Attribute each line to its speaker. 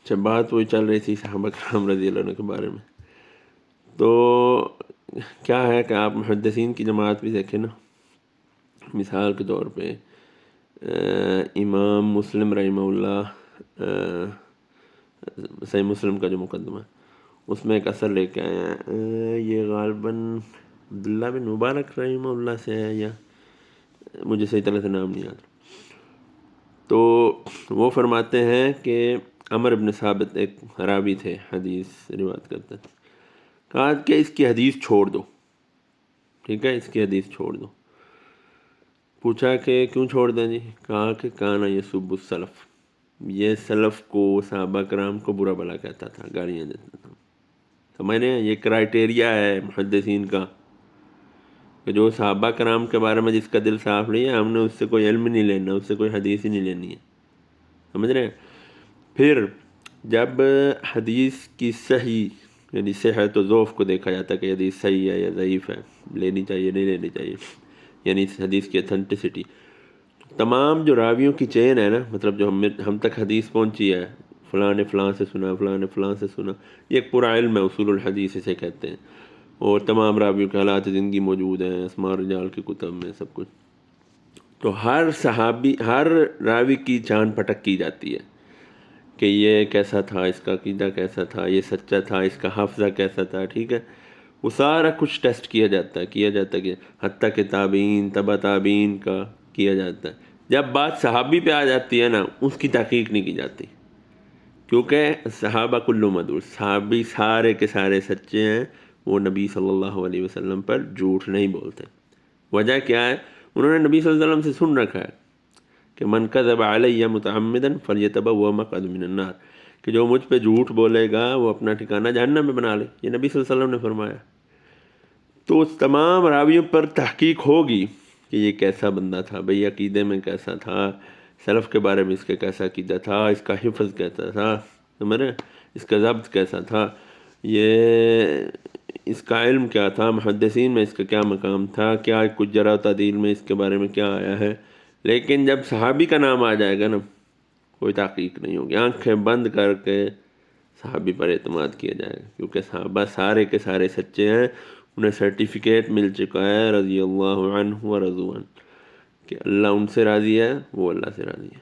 Speaker 1: اچھا بات وہی چل رہی تھی صحابہ کرام رضی اللہ عنہ کے بارے میں. تو کیا ہے کہ آپ محدثین کی جماعت بھی دیکھیں نا. مثال کے طور پہ امام مسلم رحمہ اللہ صحیح مسلم کا جو مقدمہ اس میں ایک اثر لے کے آئے ہیں. یہ غالباً عبداللہ بن مبارک رحمہ اللہ سے ہے یا مجھے صحیح طرح سے نام نہیں یاد. تو وہ فرماتے ہیں کہ عمر بن ثابت ایک راوی تھے، حدیث روایت کرتے تھے. کہا کہ اس کی حدیث چھوڑ دو، ٹھیک ہے، اس کی حدیث چھوڑ دو. پوچھا کہ کیوں چھوڑ دیں جی؟ کہا کہ کانا یسب السلف، یہ سلف کو صحابہ کرام کو برا بھلا کہتا تھا، گالیاں دیتا تھا. سمجھ رہے ہیں؟ یہ کرائٹیریا ہے محدثین کا کہ جو صحابہ کرام کے بارے میں جس کا دل صاف نہیں ہے ہم نے اس سے کوئی علم نہیں لینا، اس سے کوئی حدیث ہی نہیں لینی ہے. سمجھ رہے ہیں؟ پھر جب حدیث کی صحیح یعنی صحت و ضعف کو دیکھا جاتا ہے کہ حدیث صحیح ہے یا ضعیف ہے، لینی چاہیے نہیں لینی چاہیے، یعنی اس حدیث کی اتھینٹسٹی، تمام جو راویوں کی چین ہے نا، مطلب جو ہم تک حدیث پہنچی ہے، فلاں نے فلاں سے سنا، فلاں نے فلاں سے سنا، یہ ایک پورا علم ہے، اصول الحدیث اسے کہتے ہیں. اور تمام راویوں کے حالات زندگی موجود ہیں اسماء رجال کی کتب میں، سب کچھ. تو ہر صحابی، ہر راوی کی جان پٹک کی جاتی ہے کہ یہ کیسا تھا، اس کا عقیدہ کیسا تھا، یہ سچا تھا، اس کا حافظہ کیسا تھا، ٹھیک ہے. وہ سارا کچھ ٹیسٹ کیا جاتا ہے کہ حتیٰ کہ تابعین، تبع تابعین کا کیا جاتا ہے. جب بات صحابی پہ آ جاتی ہے نا، اس کی تحقیق نہیں کی جاتی، کیونکہ صحابہ کلو مدعو، صحابی سارے کے سارے سچے ہیں، وہ نبی صلی اللہ علیہ وسلم پر جھوٹ نہیں بولتے. وجہ کیا ہے؟ انہوں نے نبی صلی اللہ علیہ وسلم سے سن رکھا ہے کہ من کذب علی متعمدا فلیتبوأ مقعده من النار، کہ جو مجھ پہ جھوٹ بولے گا وہ اپنا ٹھکانہ جہنم میں بنا لے. یہ نبی صلی اللہ علیہ وسلم نے فرمایا. تو اس تمام راویوں پر تحقیق ہوگی کہ یہ کیسا بندہ تھا، بھئی عقیدے میں کیسا تھا، سلف کے بارے میں اس کا کیسا عقیدہ تھا، اس کا حفظ کیسا تھا، سمجھ رہے ہیں، اس کا ضبط کیسا تھا، یہ اس کا علم کیا تھا، محدثین میں اس کا کیا مقام تھا، کیا کچھ جرح و تعدیل میں اس کے بارے میں کیا آیا ہے. لیکن جب صحابی کا نام آ جائے گا نا، کوئی تحقیق نہیں ہوگی، آنکھیں بند کر کے صحابی پر اعتماد کیا جائے گا، کیونکہ صحابہ سارے کے سارے سچے ہیں. انہیں سرٹیفکیٹ مل چکا ہے رضی اللہ عنہ و رضوا عنہ، کہ اللہ ان سے راضی ہے، وہ اللہ سے راضی ہے.